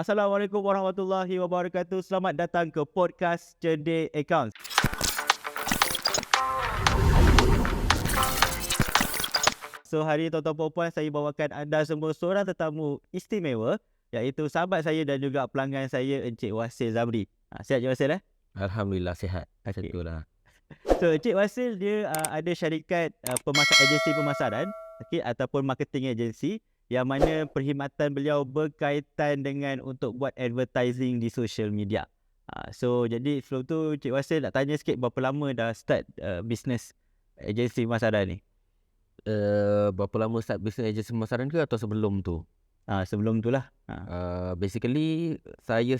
Assalamualaikum warahmatullahi wabarakatuh. Selamat datang ke podcast Cerdik Accounts. So hari ini tuan-tuan puan-puan, saya bawakan anda semua seorang tetamu istimewa, iaitu sahabat saya dan juga pelanggan saya, Encik Wasil Zamri. Sihat je Wasil Alhamdulillah sihat. Macam Okey. tu lah. So Encik Wasil dia ada syarikat agensi pemasaran, ataupun marketing agency, yang mana perkhidmatan beliau berkaitan dengan untuk buat advertising di social media. So jadi sebelum tu Encik Wasil nak tanya sikit, berapa lama dah start bisnes agensi pemasaran ni? Berapa lama start bisnes agensi pemasaran ke atau sebelum tu? Sebelum tu lah. Basically saya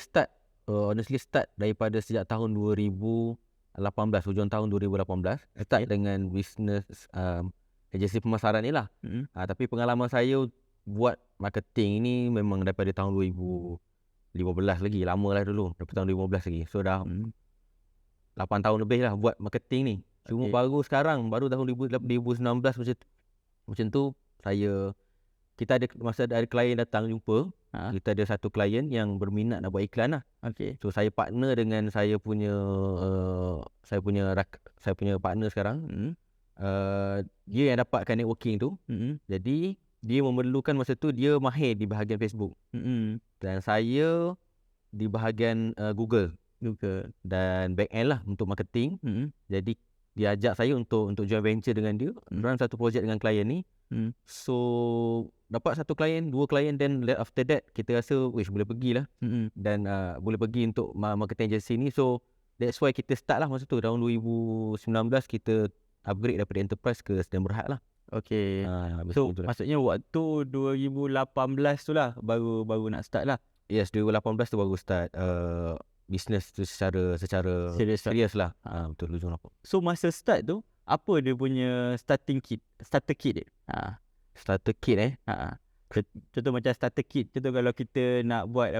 honestly start daripada sejak tahun 2018, hujung tahun 2018. Start dengan bisnes agensi pemasaran ni lah. Tapi pengalaman saya buat marketing ni memang daripada tahun 2015 lagi. Lama lah dulu, daripada tahun 2015 lagi. So dah 8 tahun lebih lah buat marketing ni. Cuma baru sekarang, baru tahun 2019 macam tu kita ada klien datang jumpa. Kita ada satu klien yang berminat nak buat iklan lah. So saya partner dengan saya punya partner sekarang. Dia yang dapatkan networking tu. Jadi dia memerlukan masa tu dia mahir di bahagian Facebook. Dan saya di bahagian Google dan back end lah untuk marketing. Jadi dia ajak saya untuk joint venture dengan dia dalam satu projek dengan klien ni. So dapat satu klien, dua klien, then after that kita rasa boleh pergilah. Dan boleh pergi untuk marketing agency ni. So that's why kita start lah masa tu tahun 2019 kita upgrade daripada enterprise ke sedang berhad lah. So maksudnya waktu 2018 tu lah baru nak start lah. Yes, 2018 tu baru start bisnes tu secara serius lah. Betul, hujung apa. So masa start tu, apa dia punya starter kit dia? Starter kit Contoh macam starter kit. Contoh kalau kita nak buat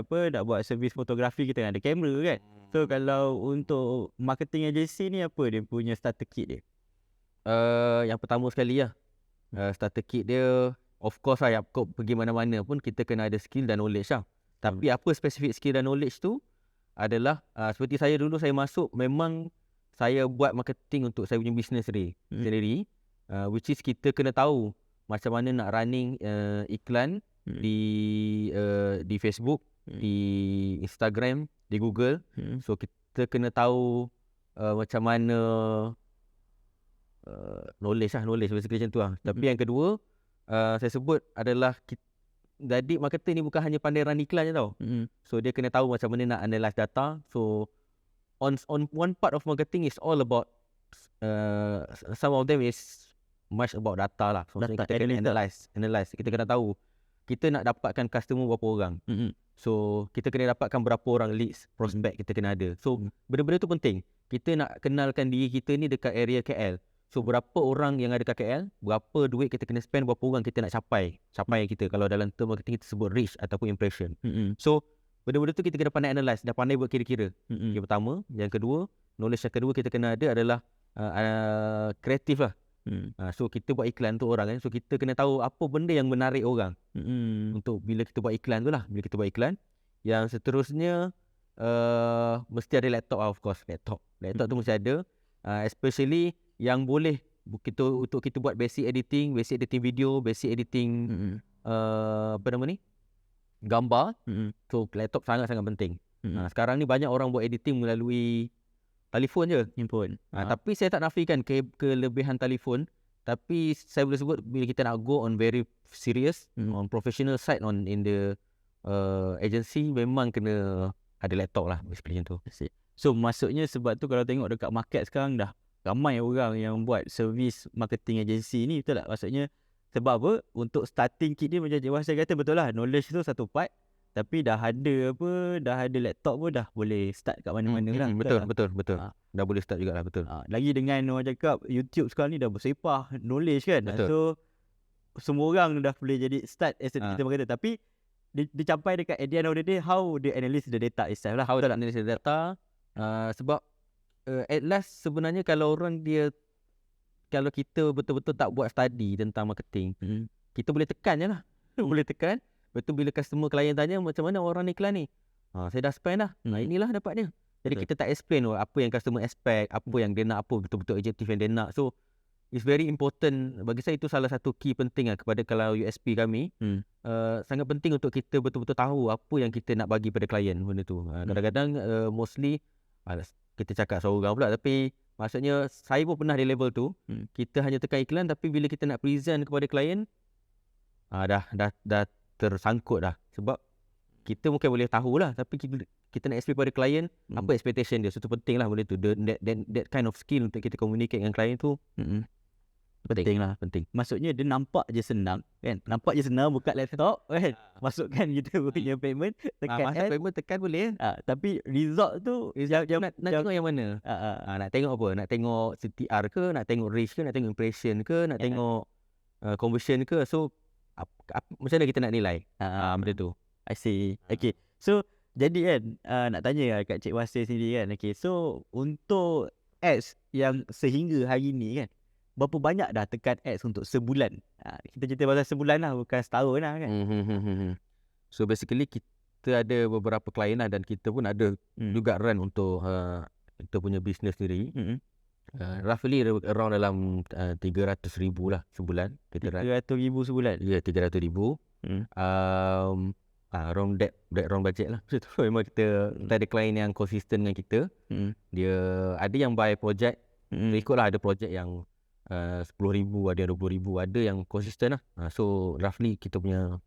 servis fotografi, kita ada kamera kan. So kalau untuk marketing agency ni, apa dia punya starter kit dia? Yang pertama sekali lah, starter kit dia, of course lah, kau pergi mana-mana pun kita kena ada skill dan knowledge lah. Tapi apa spesifik skill dan knowledge tu adalah seperti saya dulu, saya masuk memang saya buat marketing untuk saya punya business sendiri, which is kita kena tahu macam mana nak running iklan di Facebook, di Instagram, di Google. So kita kena tahu macam mana knowledge basically macam tu lah. Tapi yang kedua saya sebut adalah jadi marketing ni bukan hanya pandai run iklan je tau. So dia kena tahu macam mana nak analyse data. So on one part of marketing is all about some of them is much about data lah. So kita kena analyse. Kita kena tahu kita nak dapatkan customer berapa orang. So kita kena dapatkan berapa orang leads, prospect kita kena ada. So benda-benda tu penting. Kita nak kenalkan diri kita ni dekat area KL. So berapa orang yang ada kat KL, berapa duit kita kena spend, berapa orang kita nak capai kita. Kalau dalam term marketing kita sebut reach ataupun impression. So benda-benda tu kita kena pandai analyse, dah pandai buat kira-kira. Yang pertama. Yang kedua, knowledge yang kedua kita kena ada adalah kreatif lah. So kita buat iklan untuk orang kan. So kita kena tahu apa benda yang menarik orang untuk bila kita buat iklan tu lah. Bila kita buat iklan. Yang seterusnya mesti ada laptop lah, of course. Laptop tu mesti ada, especially yang boleh untuk kita buat basic editing video, basic editing gambar. So laptop sangat-sangat penting. Sekarang ni banyak orang buat editing melalui telefon je. Tapi saya tak nafikan kelebihan telefon. Tapi saya boleh sebut bila kita nak go on very serious, on professional side, in the agency, memang kena ada laptop lah basically macam tu. So maksudnya sebab tu kalau tengok dekat market sekarang dah ramai orang yang buat servis marketing agency ni, betul tak? Maksudnya sebab apa? Untuk starting kit dia macam Cik Wasil kata, betul lah, knowledge tu satu part. Tapi dah ada laptop pun dah boleh start kat mana-mana lah. Betul. Dah boleh start jugalah, betul. Lagi dengan orang cakap YouTube sekarang ni dah bersepah knowledge kan. So semua orang dah boleh jadi start as a digital marketer. Tapi dia capai dekat at the end of the day, how they analyse the data itself lah. How they analyse the data. Sebab at last sebenarnya kalau kita betul-betul tak buat study tentang marketing, kita boleh tekan je lah. Boleh tekan. Betul bila customer klien tanya macam mana orang ni iklan ni. Saya dah spend dah. Inilah dapatnya. Jadi kita tak explain apa yang customer expect, apa yang dia nak, apa betul-betul objektif yang dia nak. So it's very important. Bagi saya itu salah satu key penting kepada kalau USP kami. Sangat penting untuk kita betul-betul tahu apa yang kita nak bagi pada klien benda tu. Kadang-kadang mostly kita cakap seorang pula, tapi maksudnya saya pun pernah di level tu. Kita hanya tekan iklan, tapi bila kita nak present kepada klien, dah tersangkut dah. Sebab kita mungkin boleh tahulah, tapi kita nak explain pada klien apa expectation dia. So itu penting lah benda tu. That kind of skill untuk kita communicate dengan klien tu penting. Maksudnya dia nampak je senang kan. Nampak je senang buka laptop kan. Masukkan kita punya payment, tekan Masa payment tekan boleh. tapi result tu Nak tengok yang mana? Nak tengok apa? Nak tengok CTR ke, nak tengok reach ke, nak tengok impression ke, nak tengok conversion ke. So macam mana kita nak nilai benda tu? I see. Okay. So jadi kan nak tanya kat Cik Wasil sendiri kan. Okay. So untuk ads yang sehingga hari ni kan, berapa banyak dah tekan ads untuk sebulan? Kita cerita pasal sebulan lah, bukan setahun lah kan. So basically kita ada beberapa klien lah, dan kita pun ada juga run untuk kita punya business sendiri. Roughly around dalam 300,000 lah sebulan kita run. 300,000 sebulan? Ya, 300,000. Around that budget lah. So memang kita ada klien yang konsisten dengan kita. Dia ada yang buy project, ikutlah, ada project yang 10,000, ada yang 20,000, ada yang konsisten lah. So roughly kita punya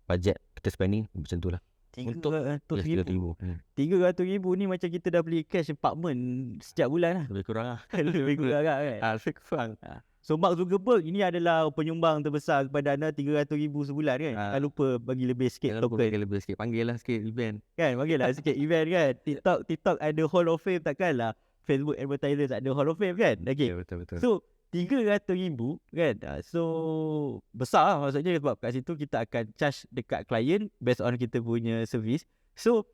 budget kita spending macam tu lah. 300,000. 300,000 ni macam kita dah beli cash apartment setiap bulan lah. Lebih kurang lah. Lebih kurang kan. Lebih kurang. So Mark Zuckerberg ini adalah penyumbang terbesar kepada anda, 300,000 sebulan kan. Jangan lupa bagi lebih sikit token. Lebih sikit. Panggil lah sikit event. Kan, panggil lah sikit event kan. TikTok ada Hall of Fame, takkanlah Facebook advertiser tak ada Hall of Fame kan. Okay. Betul. So 300,000 kan. So besar lah maksudnya, sebab kat situ kita akan charge dekat klien based on kita punya service. So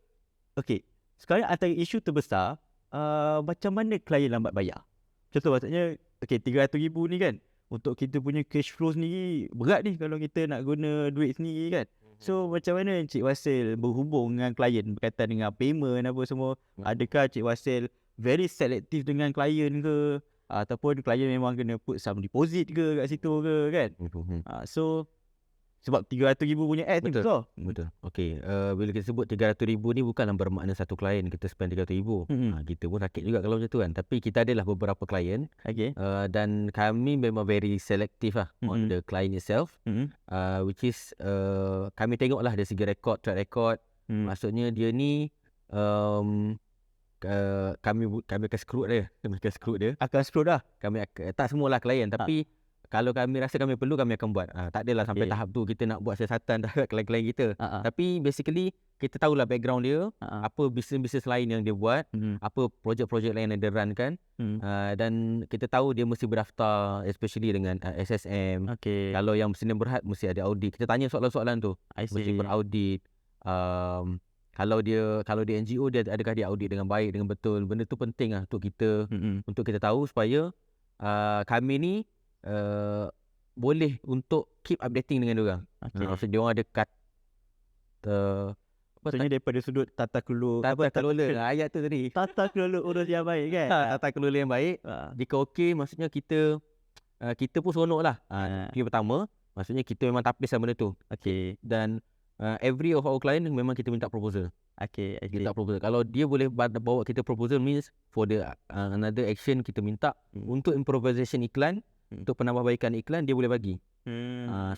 okay, sekarang antara isu terbesar macam mana klien lambat bayar. Contoh maksudnya, okay, 300,000 ni kan, untuk kita punya cash flow sendiri berat ni kalau kita nak guna duit sendiri kan. So macam mana Cik Wasil berhubung dengan klien berkaitan dengan payment apa semua? Adakah Cik Wasil very selective dengan klien ke, ataupun klien memang kena put some deposit ke kat situ ke kan? So sebab 300,000 punya ads ni besar. Betul. Okay, bila kita sebut 300,000 ni bukanlah bermakna satu klien kita spend 300,000. Kita pun sakit juga kalau macam tu kan. Tapi kita adalah beberapa klien. Okay. Dan kami memang very selective lah on the client itself. Which is kami tengoklah dari segi track record. Maksudnya dia ni kami akan screw dia. Akan screw dah. Kami tak semualah klien, tapi kalau kami rasa kami perlu, kami akan buat. Tak adalah sampai tahap tu kita nak buat siasatan terhadap klien-klien kita. Tapi basically kita tahulah background dia, apa bisnes-bisnes lain yang dia buat, apa projek-projek lain yang dia run kan. Dan kita tahu dia mesti berdaftar, especially dengan SSM. Kalau yang mesin berhad mesti ada audit. Kita tanya soalan-soalan tu. Mesti beraudit. Kalau dia NGO, dia adakah dia audit dengan baik, dengan betul. Benda tu penting lah untuk kita tahu supaya kami ni boleh untuk keep updating dengan diorang. Maksudnya diorang ada maksudnya daripada sudut tata kelola ayat tu tadi. Tata kelola urus yang baik kan. Tata kelola yang baik. Jika okey, maksudnya kita pun seronok lah. Yang pertama, maksudnya kita memang tapis lah benda tu. Dan every of our client memang kita minta proposal. Kita proposal. Kalau dia boleh bawa kita proposal, means for the another action kita minta untuk improvisation iklan, untuk penambahbaikan iklan dia boleh bagi.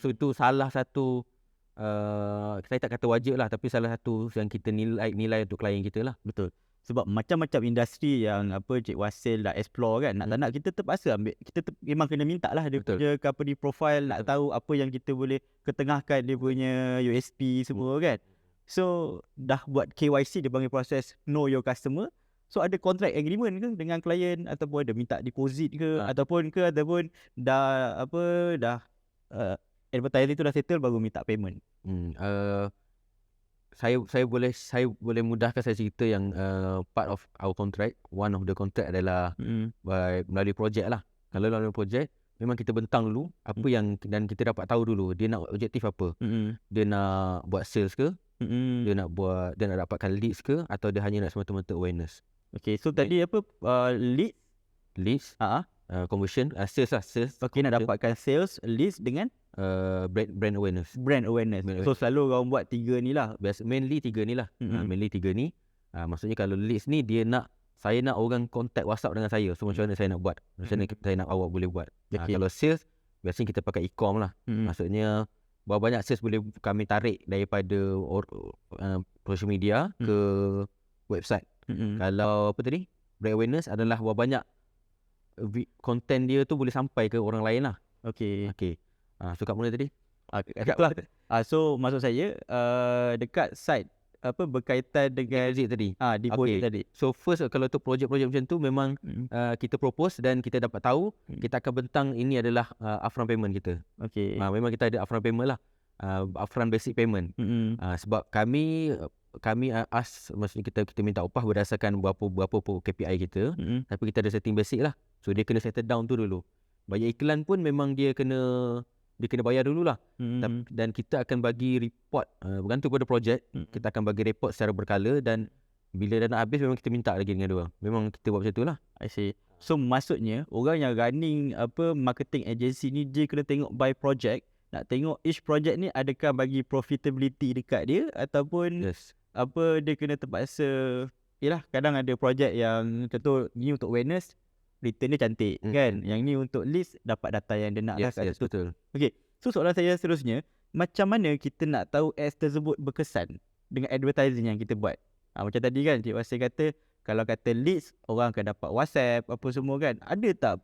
So itu salah satu saya tak kata wajib lah, tapi salah satu yang kita nilai untuk klien kita lah. Betul. Sebab macam-macam industri yang Cik Wasil dah explore kan. Nak tak nak kita terpaksa ambil. Kita memang kena minta lah dia punya company profile. Nak tahu apa yang kita boleh ketengahkan dia punya USP semua kan. So dah buat KYC, dia panggil proses know your customer. So ada contract agreement ke dengan klien, ataupun ada minta deposit ke, ataupun dah advertising tu dah settle baru minta payment. Saya boleh mudahkan saya cerita yang part of our contract. One of the contract adalah melalui projek lah. Kalau melalui projek, memang kita bentang dulu apa yang, dan kita dapat tahu dulu dia nak objektif apa. Dia nak buat sales ke, dia nak dapatkan leads ke, atau dia hanya nak semata-mata awareness. Okay, so tadi apa, Leads, conversion, sales lah, sales. Okay, nak dapatkan sales, leads dengan brand awareness. brand awareness. So selalu orang buat 3 ni lah. Mainly 3 ni lah. Mainly 3 ni. Maksudnya kalau leads ni dia nak, saya nak orang contact WhatsApp dengan saya. So macam mana saya nak buat? Macam mana saya nak awak boleh buat? Okay. Kalau sales, biasanya kita pakai e-com lah. Maksudnya berapa banyak sales boleh kami tarik daripada social media ke website. Kalau apa tadi, brand awareness adalah berapa banyak content dia tu boleh sampai ke orang lain lah. Okay. So kat mana tadi? So maksud saya dekat site apa berkaitan dengan deposit tadi. Deposit tadi. So first, kalau tu projek-projek macam tu memang kita propose dan kita dapat tahu, kita akan bentang ini adalah upfront payment kita. Okay. Memang kita ada upfront payment lah. Upfront basic payment. Sebab kami maksudnya kita minta upah berdasarkan berapa KPI kita, tapi kita ada setting basic lah. So dia kena settle down tu dulu. Bayar iklan pun memang dia kena bayar dululah. Dan kita akan bagi report bergantung pada projek. Kita akan bagi report secara berkala, dan bila dah nak habis memang kita minta lagi dengan dia. Memang kita buat macam tu lah. I see. So maksudnya orang yang running marketing agency ni, dia kena tengok by project, nak tengok each project ni adakah bagi profitability dekat dia, ataupun dia kena terpaksa. Yelah, kadang ada projek yang contoh ni untuk awareness, return dia cantik kan. Yang ni untuk list, dapat data yang dia nak. Yes, betul. Okay, so soalan saya seterusnya, macam mana kita nak tahu ads tersebut berkesan dengan advertising yang kita buat? Macam tadi kan Cik Wasil kata, kalau kata leads, orang akan dapat WhatsApp apa semua kan. Ada tak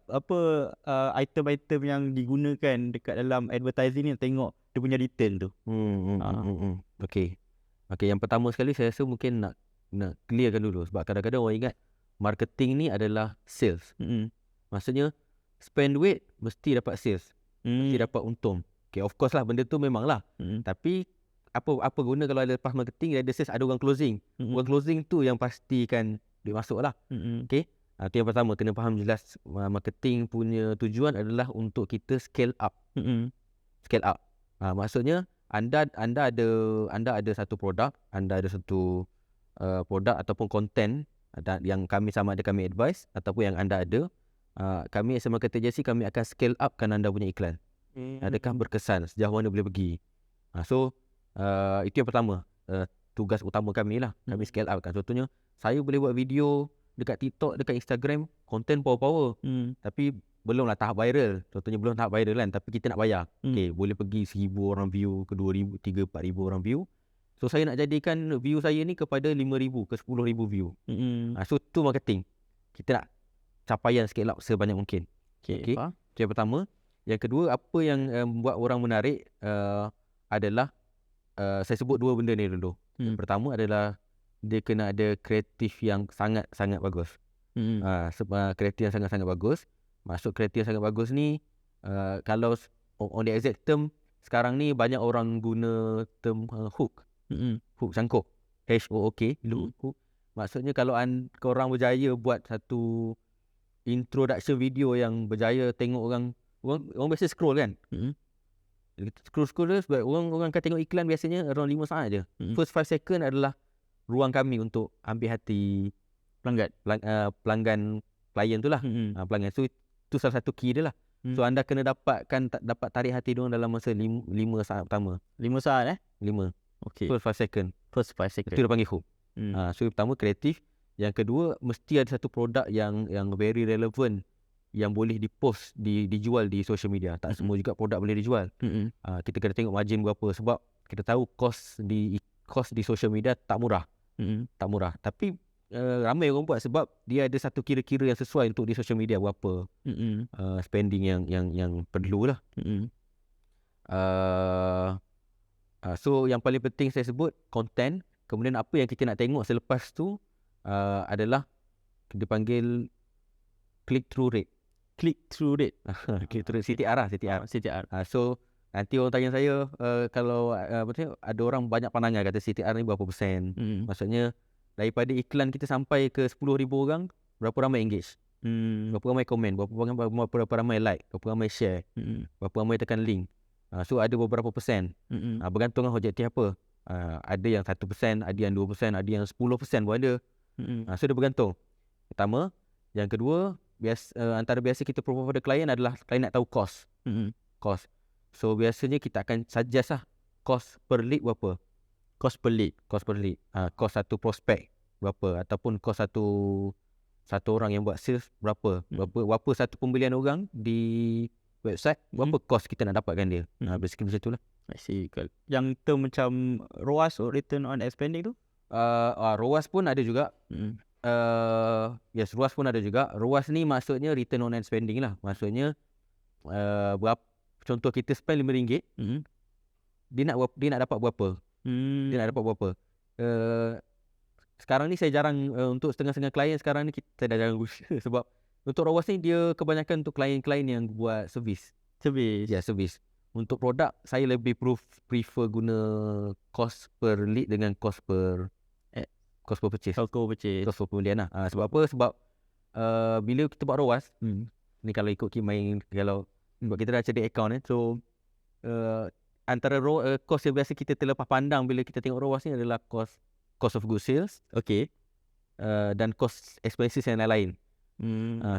item-item yang digunakan dekat dalam advertising ni, tengok dia punya return tu? Okay, yang pertama sekali saya rasa mungkin nak clearkan dulu. Sebab kadang-kadang orang ingat marketing ni adalah sales. Maksudnya spend duit mesti dapat sales, mesti dapat untung. Okay, of course lah, benda tu memang lah. Tapi apa guna kalau ada lepas marketing, ada sales, ada orang closing. Orang closing tu yang pastikan duit masuk lah. Okay, itu yang pertama, kena faham jelas marketing punya tujuan adalah untuk kita scale up. Scale up. Maksudnya anda ada satu produk, anda ada satu produk ataupun konten yang kami sama ada kami advise, ataupun yang anda ada, kami as a marketing agency, kami akan scale upkan anda punya iklan. Adakah berkesan, sejauh mana boleh pergi. So itu yang pertama, tugas utama kami lah. Kami scale up kan. Contohnya saya boleh buat video dekat TikTok, dekat Instagram, konten power-power, tapi belumlah tahap viral. Contohnya belum tahap viral kan, tapi kita nak bayar. Okay, boleh pergi 1,000 orang view, ke 2,000, 3,000, 4,000 orang view. So saya nak jadikan view saya ni kepada 5,000 ke 10,000 view. So tu marketing. Kita nak capaian scale up sebanyak mungkin. Okay. Itu yang pertama. Yang kedua, apa yang buat orang menarik adalah saya sebut dua benda ni dulu. Yang pertama adalah dia kena ada kreatif yang sangat-sangat bagus. Kreatif yang sangat-sangat bagus. Maksud kreatif yang sangat bagus ni, kalau on the exact term, sekarang ni banyak orang guna term hook. Hook, sangkuk. H-O-O-K, hook. Maksudnya kalau korang berjaya buat satu introduction video yang berjaya, tengok orang biasa scroll kan. Scroll dia, sebab orang akan tengok iklan biasanya around 5 saat je. First 5 second adalah ruang kami untuk ambil hati pelanggan klien tu lah. Pelanggan. So itu salah satu key dia lah. So anda kena dapat tarik hati diorang dalam masa 5 saat pertama. 5 saat 5. Okay. First 5 second. Itu dia panggil hook. So pertama kreatif. Yang kedua, mesti ada satu produk yang very relevant, yang boleh dipost, dijual di social media. Tak semua juga produk boleh dijual. Kita kena tengok margin berapa, sebab kita tahu cost di social media tak murah. Tak murah. Tapi ramai orang buat sebab dia ada satu kira-kira yang sesuai untuk di social media berapa spending yang perlu lah. So yang paling penting saya sebut content. Kemudian apa yang kita nak tengok selepas tu adalah dipanggil click-through rate. Click-through rate. CTR lah. CTR. So nanti orang tanya saya, kalau ada orang banyak pandangan kata CTR ni berapa persen. Maksudnya daripada iklan kita sampai ke 10,000 orang, berapa ramai engage. Berapa ramai komen, berapa ramai like, berapa ramai share, berapa ramai tekan link. So ada beberapa persen. Bergantung dengan objektif apa. Ada yang 1%, ada yang 2%, ada yang 10% pun ada. So dia bergantung. Pertama. Yang kedua, antara biasa kita propose pada klien adalah klien nak tahu cost. Cost. So biasanya kita akan suggest lah cost per lead berapa. Cost per lead. Cost satu prospek berapa, ataupun cost satu orang yang buat sales berapa. Berapa satu pembelian orang di website, berapa cost kita nak dapatkan dia. Basically macam tu lah. I see. Yang term macam ROAS, return on ad spending tu? ROAS pun ada juga. Yes, ROAS pun ada juga. ROAS ni maksudnya return on ad spending lah. Maksudnya berapa, contoh kita spend RM5, dia nak dapat berapa. Dia nak dapat berapa. Sekarang ni saya jarang untuk setengah-setengah klien sekarang ni saya dah jarang guna sebab untuk ROAS ni dia kebanyakan untuk klien-klien yang buat servis. Ya, servis. Untuk produk saya lebih prefer guna cost per lead dengan cost per purchase. Cost per pembelian lah. Sebab apa? Sebab bila kita buat ROAS, ni kalau ikut kalau sebab kita dah cari account so antara cost yang biasa kita terlepas pandang bila kita tengok ROAS ni adalah cost of goods sales, dan cost expenses yang lain-lain.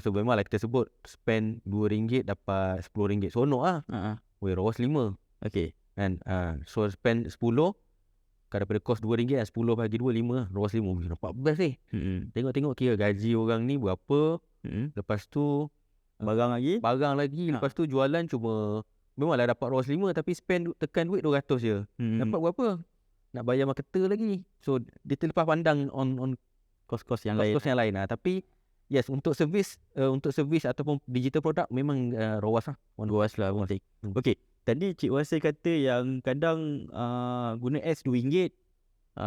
So memanglah kita sebut spend RM2 dapat RM10, seronok lah. ROAS 5. Kan? So spend 10 daripada cost RM2 dan 10 bagi 2, 5 lah. ROAS 5 nampak best ni. Tengok kira gaji orang ni berapa, lepas tu barang lagi, lepas tu jualan cuma memanglah dapat ROAS 5 tapi spend tekan duit 200 je. Dapat berapa? Nak bayar marketer lagi. So dia terlepas pandang on kos-kos yang lain. Tapi yes, untuk servis ataupun digital product memang ROAS lah. ROAS lah. Okay. Tadi Cik Wasir kata yang kadang guna ads RM2,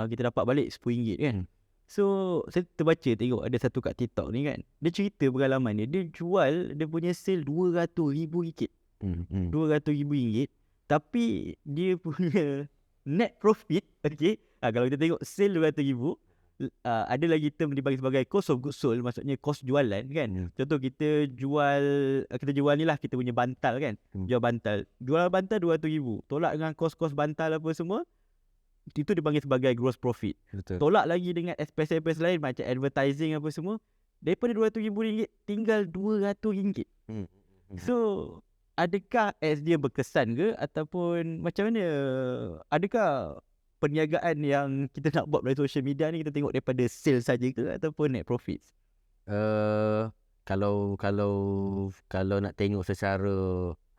kita dapat balik RM10 kan. So saya terbaca tengok ada satu kat TikTok ni kan. Dia cerita pengalaman dia jual dia punya sale RM200,000. RM200,000, tapi dia punya net profit, kalau kita tengok sale RM200,000, ada lagi term dibagi sebagai cost of goods sold, maksudnya cost jualan kan. Contoh kita jual ni lah, kita punya bantal kan. Jual bantal RM200,000, tolak dengan kos-kos bantal apa semua, itu dipanggil sebagai gross profit. Betul. Tolak lagi dengan expense lain macam advertising apa semua, daripada RM200,000 tinggal RM200. So adakah ads dia berkesan ke, ataupun macam mana? Adakah perniagaan yang kita nak buat dari social media ni kita tengok daripada sales saja ke ataupun net profits? Kalau nak tengok secara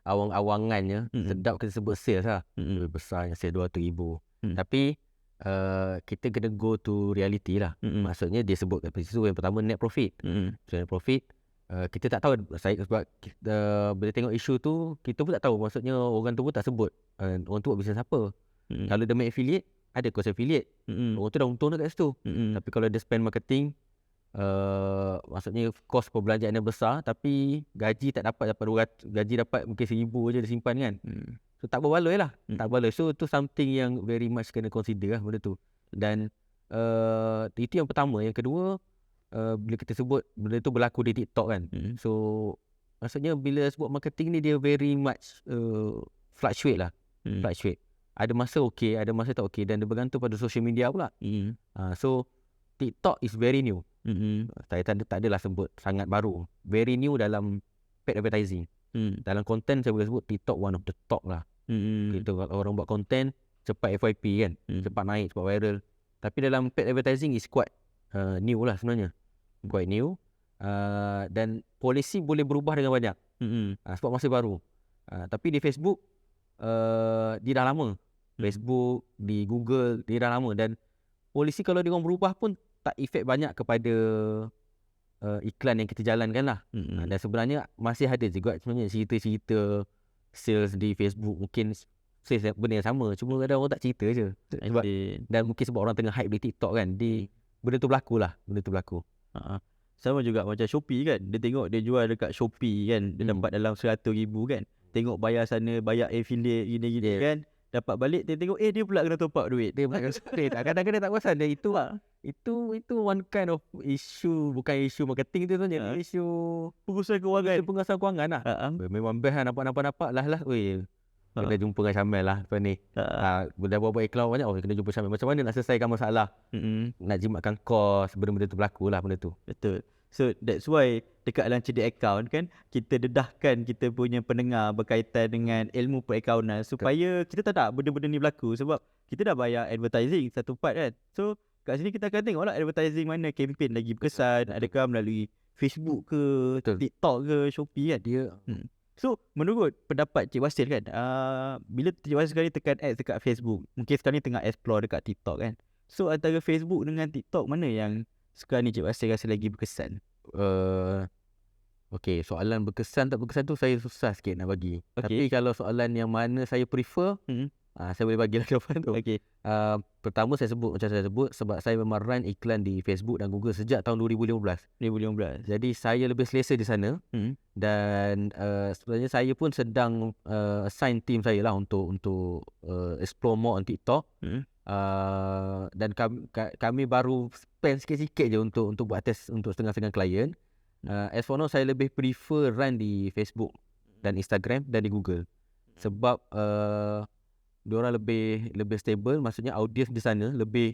awang-awangannya, sedap kita sebut sales lah. Lebih besar yang sales RM200,000. Tapi kita kena go to reality lah. Maksudnya dia sebut kat situ yang pertama net profit. So net profit kita tak tahu sebab kita, bila tengok isu tu kita pun tak tahu, maksudnya orang tu pun tak sebut orang tu buat bisnes apa. Kalau dia make affiliate, ada cost affiliate, orang tu dah untung dekat situ. Tapi kalau dia spend marketing, maksudnya cost perbelanjaan yang besar tapi gaji tak dapat 200, gaji dapat mungkin RM1,000 je dia simpan kan. So tak berbaloi lah. Tak berbaloi. So tu something yang very much kena consider lah benda tu. Dan itu yang pertama. Yang kedua, bila kita sebut benda tu berlaku di TikTok kan. So maksudnya bila sebut marketing ni dia very much fluctuate lah. Fluctuate. Ada masa okey, ada masa tak okey, dan dia bergantung pada social media pula. So TikTok is very new. Saya tak adalah sebut sangat baru. Very new dalam paid advertising. Dalam konten saya boleh sebut TikTok one of the top lah. Gitu, kalau orang buat konten cepat FYP kan, cepat naik, cepat viral. Tapi dalam paid advertising is quite new lah sebenarnya. Quite new. Dan polisi boleh berubah dengan banyak. Sebab masih baru. Tapi di Facebook dia dah lama. Facebook, di Google dia dah lama. Dan polisi kalau dia orang berubah pun tak efek banyak kepada iklan yang kita jalankan lah. Dan sebenarnya masih ada juga sebenarnya cerita-cerita sales di Facebook. Mungkin sales benda yang sama, cuma kadang orang tak cerita je. Sebab, dan mungkin sebab orang tengah hype di TikTok kan, benda tu berlaku lah. Sama juga macam Shopee kan. Dia tengok dia jual dekat Shopee kan, dia dapat dalam RM100,000 kan. Tengok bayar sana, bayar affiliate gini-gini kan, dapat balik dia tengok dia pula kena top up duit. Dia kadang-kadang tak perasan dia itu Itu one kind of issue, bukan isu marketing tu jadi isu Pengurusan kewangan. isu pengurusan kewangan lah. Memang best lah, nampak lah. Weh, kena jumpa dengan Syamel lah lepas ni. Dah buat iklan banyak, kena jumpa Syamel. Macam mana nak selesaikan masalah? Nak jimatkan kos, benda-benda tu berlaku lah benda tu. Betul. So that's why dekat dalam cerdik account kan, kita dedahkan kita punya pendengar berkaitan dengan ilmu perakaunan supaya kita tak nak benda-benda ni berlaku, sebab kita dah bayar advertising satu part kan. So kat sini kita akan tengok lah advertising mana campaign lagi berkesan, adakah melalui Facebook ke, TikTok ke, Shopee kan. Dia So menurut pendapat Cik Wasil kan, bila Cik Wasil sekarang ni tekan ads dekat Facebook, mungkin sekarang ni tengah explore dekat TikTok kan. So antara Facebook dengan TikTok, mana yang sekarang ni Cik Wasil rasa lagi berkesan? Okay, soalan berkesan tak berkesan tu saya susah sikit nak bagi. Tapi kalau soalan yang mana saya prefer, saya boleh bagilah jawapan tu. Pertama saya sebut, macam saya sebut, sebab saya memang run iklan di Facebook dan Google sejak tahun 2015. Jadi saya lebih selesa di sana. Dan sebenarnya saya pun sedang assign team saya lah untuk explore more on TikTok. Dan kami baru spend sikit-sikit je untuk buat test untuk setengah-setengah klien. As for now, saya lebih prefer run di Facebook dan Instagram dan di Google. Sebab diorang lebih stable. Maksudnya audience di sana lebih,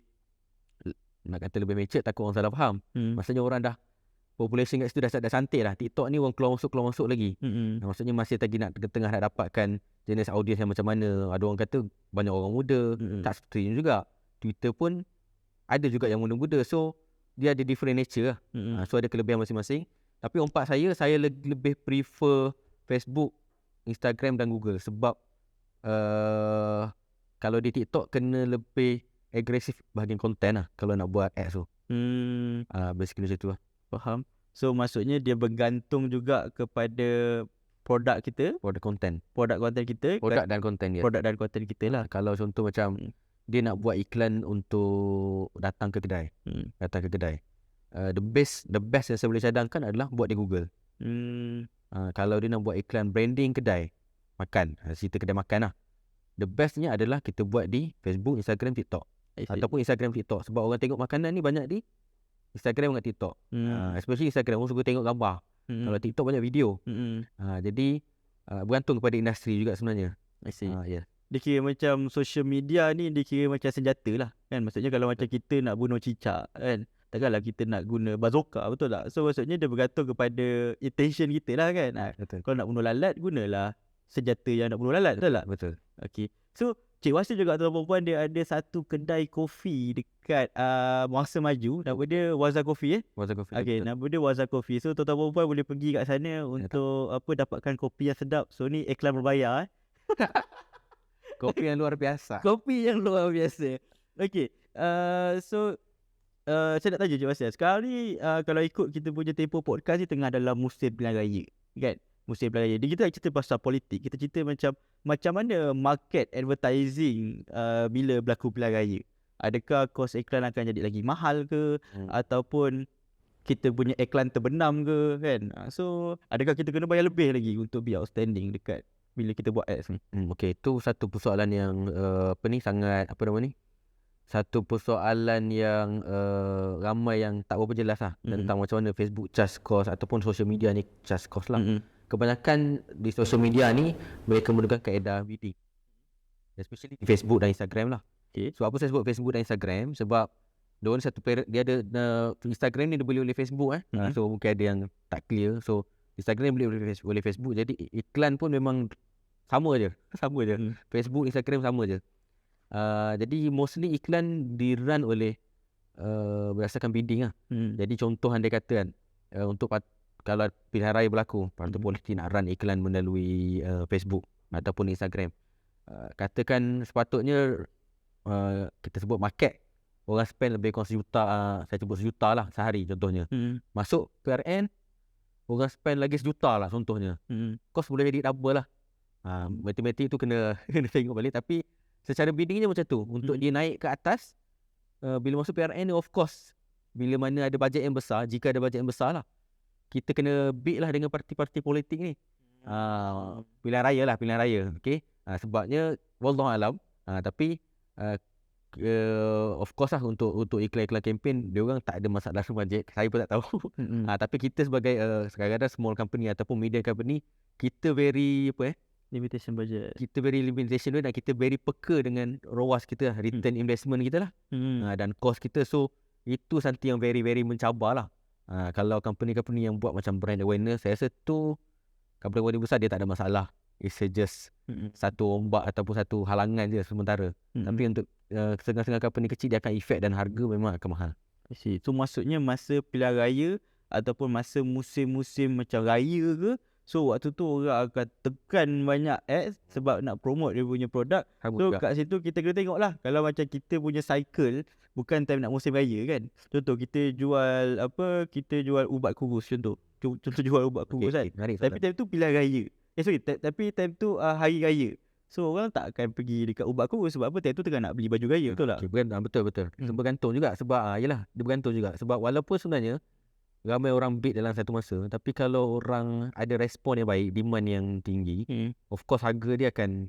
nak kata lebih mature, takut orang salah faham. Maksudnya orang dah, population kat situ dah cantik lah. TikTok ni orang keluar masuk lagi. Maksudnya masih lagi nak tengah nak dapatkan jenis audience yang macam mana. Ada orang kata banyak orang muda, tak seperti juga. Twitter pun ada juga yang muda-muda. So dia ada different nature lah. So ada kelebihan masing-masing. Tapi umpat saya lebih prefer Facebook, Instagram dan Google. Sebab kalau di TikTok kena lebih agresif bahagian konten lah kalau nak buat ads tu. Basically macam tu lah. Faham. So maksudnya dia bergantung juga kepada produk kita, produk konten kita, Produk dan konten dia. produk dan konten kita lah. Kalau contoh macam dia nak buat iklan untuk datang ke kedai. The best yang saya boleh cadangkan adalah buat di Google. Kalau dia nak buat iklan branding kedai makan, cerita kedai makan lah, the bestnya adalah kita buat di Facebook, Instagram, TikTok. Ataupun Instagram, TikTok. Sebab orang tengok makanan ni banyak di Instagram dengan TikTok. Especially Instagram, orang suka tengok gambar. Kalau TikTok banyak video. Jadi bergantung kepada industri juga sebenarnya. Dia kira macam social media ni, dia kira macam senjata lah kan. Maksudnya kalau macam kita nak bunuh cicak kan, takkanlah kita nak guna bazooka, betul tak? So maksudnya dia bergantung kepada intention kita lah kan. Kalau nak bunuh lalat, gunalah senjata yang nak bunuh lalat, betul tak? Betul. Okay. So Cik Wasil juga tuan perempuan, dia ada satu kedai kopi dekat Mangsa Maju, nama dia Waza Coffee Waza Coffee. Okay, nama dia Waza Coffee. So tuan perempuan boleh pergi kat sana untuk dapatkan kopi yang sedap. So ni iklan berbayar Kopi yang luar biasa. Kopi yang luar biasa. Okay. So saya nak tanya Cik Wasil, sekarang ni kalau ikut kita punya tempoh podcast ni tengah dalam musim pilihan raya kan, musim pilihan raya. Dia kita cerita pasal politik, kita cerita macam mana market advertising bila berlaku pilihan raya. Adakah kos iklan akan jadi lagi mahal ke, ataupun kita punya iklan terbenam ke kan. So adakah kita kena bayar lebih lagi untuk be outstanding dekat bila kita buat ads ni? Okay, itu satu persoalan yang satu persoalan yang ramai yang tak berapa jelas lah tentang macam mana Facebook charge cost ataupun social media ni charge cost lah. Kebanyakan di social media ni mereka menggunakan kaedah bidding, especially di Facebook dan Instagram lah. So apa saya sebut Facebook dan Instagram, sebab dia ada Instagram ni dia boleh oleh Facebook so mungkin ada yang tak clear. So Instagram boleh oleh Facebook, jadi iklan pun memang sama je. Facebook, Instagram sama je. Jadi mostly iklan di-run oleh berdasarkan bidding lah. Jadi contoh andai kata kan, untuk kalau pilihan raya berlaku, parti politik nak run iklan melalui Facebook ataupun Instagram, katakan sepatutnya kita sebut market, orang spend lebih kurang sejuta, saya sebut sejuta lah sehari contohnya. Masuk PRN, orang spend lagi sejuta lah contohnya. Kos boleh jadi double lah. Matematik tu kena tengok balik. Tapi secara biddingnya macam tu. Untuk dia naik ke atas, bila masuk PRN ni, of course, bila mana ada bajet yang besar, jika ada bajet yang besar lah, kita kena bid lah dengan parti-parti politik ni. Pilihan raya. Okay? Sebabnya wallahualam, tapi of course lah untuk iklan-iklan campaign dia orang tak ada masalah budget, saya pun tak tahu. Tapi kita sebagai kadang-kadang small company ataupun medium company, kita very Limitation budget. kita very limitation dan kita very peka dengan ROAS kita lah, return investment kita lah, dan cost kita. So itu something yang very very mencabar lah. Kalau company-company yang buat macam brand awareness, saya rasa tu company besar dia tak ada masalah. It's just satu ombak ataupun satu halangan je sementara. Tapi untuk setengah-setengah company kecil, dia akan effect dan harga memang akan mahal. So maksudnya masa pilihan raya ataupun masa musim-musim macam raya ke, so waktu tu orang akan tekan banyak ads sebab nak promote dia punya produk. So kat situ kita kena tengok lah, kalau macam kita punya cycle bukan time nak musim raya kan. Contoh kita jual kita jual ubat kurus contoh jual ubat kurus kan. Tapi time tu pilihan raya. Tapi time tu hari raya. So orang tak akan pergi dekat ubat kurus sebab apa? Time tu tengah nak beli baju raya, betul tak? Betul. Bergantung juga sebab dia bergantung juga sebab walaupun sebenarnya ramai orang bid dalam satu masa, tapi kalau orang ada respon yang baik, demand yang tinggi, of course harga dia akan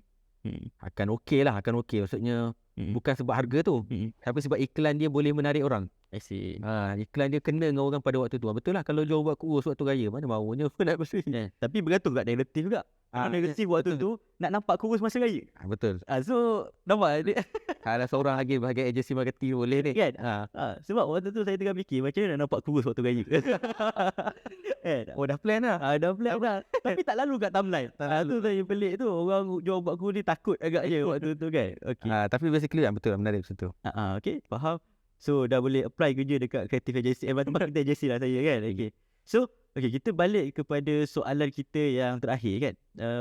okey lah, maksudnya bukan sebab harga tu, tapi sebab iklan dia boleh menarik orang. I see. Iklan dia kena dengan orang pada waktu tu. Betul lah, kalau jual ubat kurus waktu raya, mana maunya pun nak beli. Tapi bergantung kat narrative juga. Narrative waktu tu nak nampak kurus masa raya. Betul. So nampak dia. Kalau seorang lagi bahagian agensi marketing boleh ni kan. Sebab waktu tu saya tengah fikir macam mana nak nampak kurus waktu raya. Dah plan lah. Dah plan dah. Tapi tak lalu kat timeline. Tu saya pelik tu. Orang jual ubat kurus ni takut agaknya waktu tu kan. Okay. Tapi basically betul lah, menarik macam tu. Okay, faham. So dah boleh apply kerja dekat creative agency, marketing agency lah saya kan. Okay. So kita balik kepada soalan kita yang terakhir kan,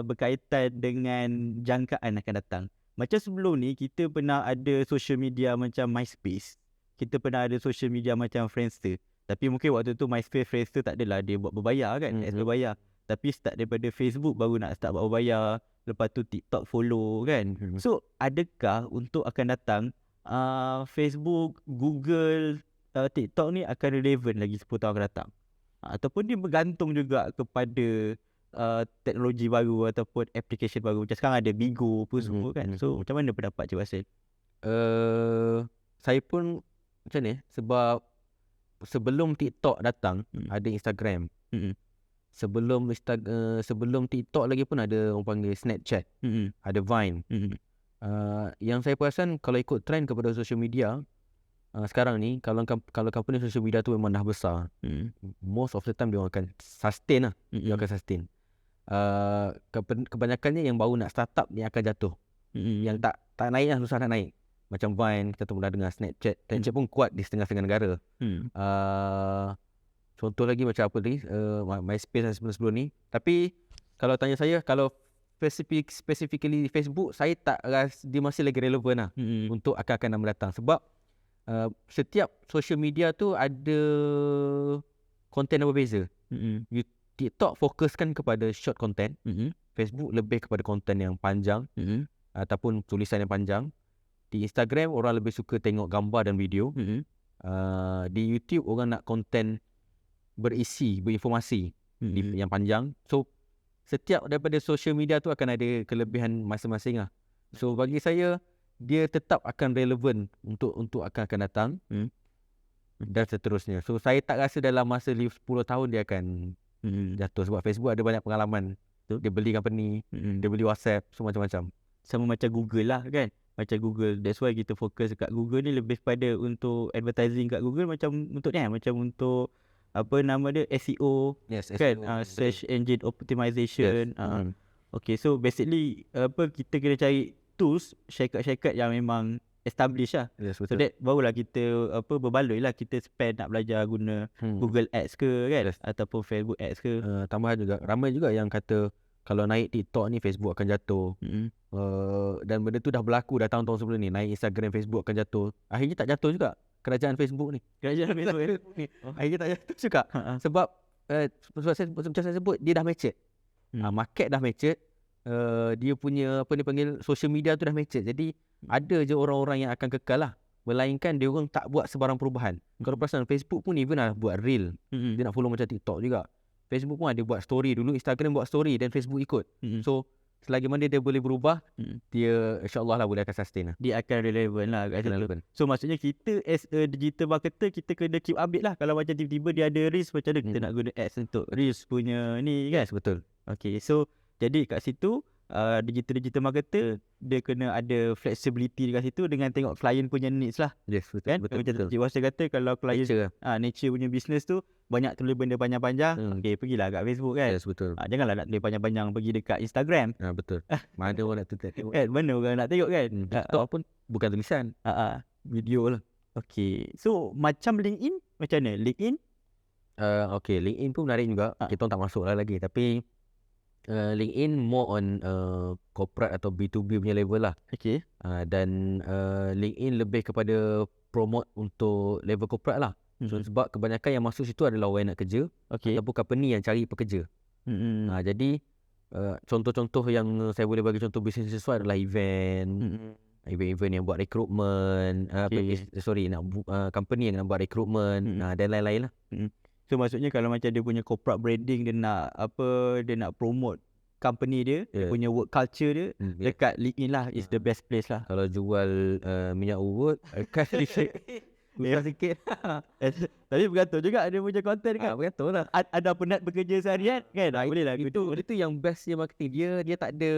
berkaitan dengan jangkaan akan datang. Macam sebelum ni kita pernah ada social media macam MySpace, kita pernah ada social media macam Friendster. Tapi mungkin waktu tu MySpace, Friendster tak adalah dia buat berbayar kan, berbayar. Tapi start daripada Facebook baru nak start buat berbayar. Lepas tu TikTok follow kan. So adakah untuk akan datang Facebook, Google, TikTok ni akan relevan lagi 10 tahun akan datang? Ataupun dia bergantung juga kepada teknologi baru ataupun application baru. Macam sekarang ada Bigo pun semua kan. So macam mana pendapat Cik Wasil? Saya pun macam ni, sebab sebelum TikTok datang ada Instagram. Sebelum TikTok lagi pun ada orang panggil Snapchat, ada Vine. Yang saya perasan kalau ikut trend kepada social media sekarang ni, kalau company social media tu memang dah besar, most of the time dia akan sustain lah. Dia akan sustain. Kebanyakannya yang baru nak start up ni akan jatuh. Yang tak naik lah, susah nak naik. Macam Vine, kita pernah dengar Snapchat. Snapchat pun kuat di setengah-setengah negara. Contoh lagi macam apa tadi, MySpace sebelum ni. Tapi kalau tanya saya, kalau specifically Facebook, saya tak rasa dia masih lagi relevan lah untuk akan mendatang. Sebab setiap social media tu ada konten yang berbeza. TikTok fokuskan kepada short content, Facebook lebih kepada konten yang panjang, ataupun tulisan yang panjang. Di Instagram orang lebih suka tengok gambar dan video. Di YouTube orang nak konten berinformasi yang panjang. So setiap daripada social media tu akan ada kelebihan masing-masing lah. So bagi saya, dia tetap akan relevan untuk akan datang, dan seterusnya. So saya tak rasa dalam masa 10 tahun dia akan jatuh. Sebab Facebook ada banyak pengalaman. Dia beli company, dia beli WhatsApp, semua macam-macam. Sama macam Google lah kan. Macam Google, that's why kita fokus kat Google ni lebih pada untuk advertising kat Google, macam untuk ni macam untuk apa nama dia, SEO, yes, kan, SEO, search engine optimization. Yes. Okay, so basically kita kena cari tools, shortcut yang memang established lah. Yes, so that barulah kita berbaloi lah, kita spend nak belajar guna Google Ads ke kan, ataupun Facebook Ads ke. Tambahan juga, ramai juga yang kata kalau naik TikTok ni Facebook akan jatuh. Dan benda tu dah berlaku dah tahun-tahun sebelum ni. Naik Instagram, Facebook akan jatuh. Akhirnya tak jatuh juga kerajaan Facebook ni. Akhirnya tak jatuh juga. Sebab macam saya sebut, dia dah matured. Market dah matured. Dia punya social media tu dah matured. Jadi ada je orang-orang yang akan kekal lah. Melainkan dia orang tak buat sebarang perubahan. Kalau perasan Facebook pun even lah buat reel. Dia nak follow macam TikTok juga. Facebook pun ada buat story dulu, Instagram buat story dan Facebook ikut. So selagi mana dia boleh berubah, dia insyaAllah lah boleh akan sustain lah. Dia akan relevan lah kat situ. Relevan. So maksudnya kita as a digital marketer, kita kena keep update lah. Kalau macam tiba-tiba dia ada risk, macam mana kita nak guna ads untuk risk punya ni kan. Yes, betul. Okay, so jadi kat situ digital marketer dia kena ada flexibility dekat situ dengan tengok client punya needs lah. Yes, betul. Kan? Betul. Macam Cik Wasir kata, kalau client Nature. nature punya business tu banyak tulis benda panjang-panjang, okay, pergilah kat Facebook kan. Yes, betul. Janganlah nak tulis panjang-panjang pergi dekat Instagram. Betul. Mana orang nak tengok. Kan, mana orang nak tengok kan. TikTok pun bukan tulisan. Video lah. Okay, so macam LinkedIn, macam mana? LinkedIn? Okay, LinkedIn pun menarik juga. Kita tak masuk lah lagi. Tapi LinkedIn more on corporate atau B2B punya level lah. Okay. Dan LinkedIn lebih kepada promote untuk level corporate lah. So sebab kebanyakan yang masuk situ adalah orang yang nak kerja, ataupun company yang cari pekerja. Jadi contoh-contoh yang saya boleh bagi contoh bisnes sesuai adalah event yang buat recruitment, company yang nak buat recruitment, dan lain-lain lah. So maksudnya kalau macam dia punya corporate branding, dia nak promote company dia, dia punya work culture dia, dekat LinkedIn lah is the best place lah. Kalau jual minyak urut kan susah sikit. Tapi bergantung juga dia punya content kan. Bergantung lah. Ada penat bekerja seharian kan, boleh lah. Itu yang bestnya marketing. Dia tak ada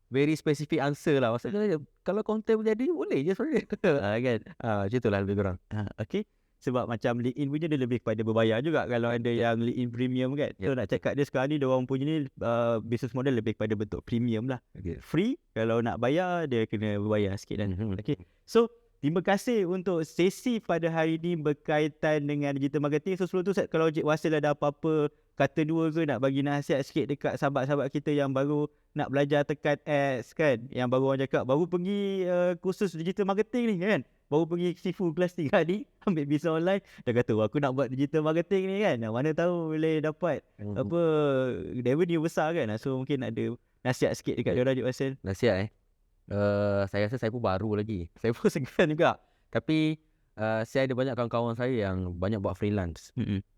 very specific answer lah. Maksudnya kalau content menjadi boleh je sebenarnya. Kan. Macam itulah lebih kurang. Okay. Sebab macam LinkedIn punya dia lebih kepada berbayar juga. Kalau ada yang LinkedIn premium kan. So nak cakap dia sekarang ni, dia orang punya ni business model lebih kepada bentuk premium lah. Free, kalau nak bayar dia kena berbayar sikit kan. Okay. So terima kasih untuk sesi pada hari ni berkaitan dengan digital marketing. So sebelum tu, kalau Cik Wasil ada apa-apa kata dua ke, nak bagi nasihat sikit dekat sahabat-sahabat kita yang baru nak belajar tekan ads kan, yang baru orang cakap baru pergi kursus digital marketing ni kan, baru pergi Sifu kelas 3 ni ambil bisnes online, dah kata aku nak buat digital marketing ni kan, mana tahu boleh dapat apa revenue besar kan. So mungkin ada nasihat sikit dekat diorang, Cik Wasil. Nasihat saya rasa saya pun baru lagi, saya pun segan juga. Tapi saya ada banyak kawan-kawan saya yang banyak buat freelance.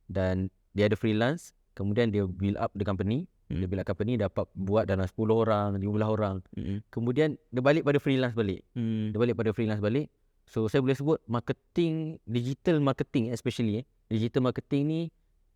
Dan dia ada freelance, kemudian dia build up the company. Dia build up company, dapat buat dalam 10 orang, 15 orang. Kemudian dia balik pada freelance balik. So saya boleh sebut marketing, digital marketing especially digital marketing ni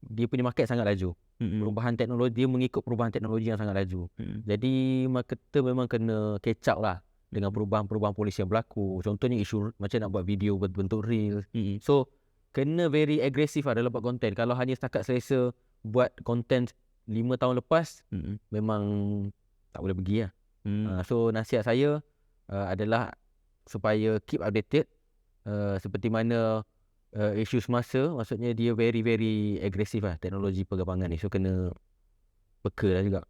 dia punya market sangat laju. Perubahan teknologi, dia mengikut perubahan teknologi yang sangat laju. Jadi marketer memang kena catch up lah dengan perubahan-perubahan polisi yang berlaku. Contohnya isu macam nak buat video berbentuk real. So kena very agresif lah dalam buat konten. Kalau hanya setakat selesa buat konten 5 tahun lepas, memang tak boleh pergi lah. So nasihat saya adalah supaya keep updated, seperti mana isu semasa, maksudnya dia very very agresif lah teknologi perkembangan ni. So kena peka lah juga.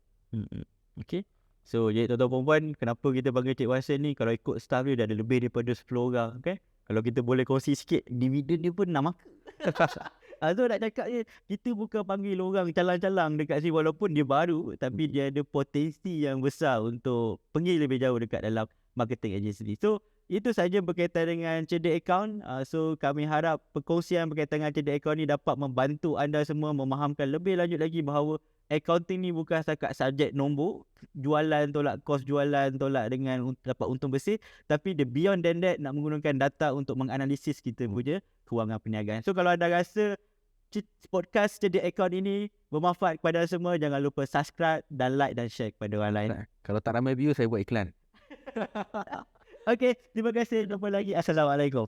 Okay. So jadi tuan-tuan perempuan, kenapa kita panggil Cik Wasil ni, kalau ikut staff dia dah ada lebih daripada 10 orang. Okay. Kalau kita boleh kongsi sikit, dividen dia pun 6 angka. So nak cakap je, kita bukan panggil orang calang-calang dekat sini, walaupun dia baru, tapi dia ada potensi yang besar untuk pergi lebih jauh dekat dalam marketing agency. So itu saja berkaitan dengan Cerdik Account. So kami harap perkongsian berkaitan dengan Cerdik Account ni dapat membantu anda semua memahamkan lebih lanjut lagi bahawa accounting ni bukan setakat subjek nombor, jualan tolak kos jualan, tolak dengan dapat untung bersih, tapi the beyond than that, nak menggunakan data untuk menganalisis kita punya kewangan perniagaan. So kalau anda rasa podcast Cerdik Account ini bermanfaat kepada semua, jangan lupa subscribe dan like dan share kepada orang lain. Kalau tak ramai view, saya buat iklan. Okay, terima kasih. Jumpa lagi. Assalamualaikum.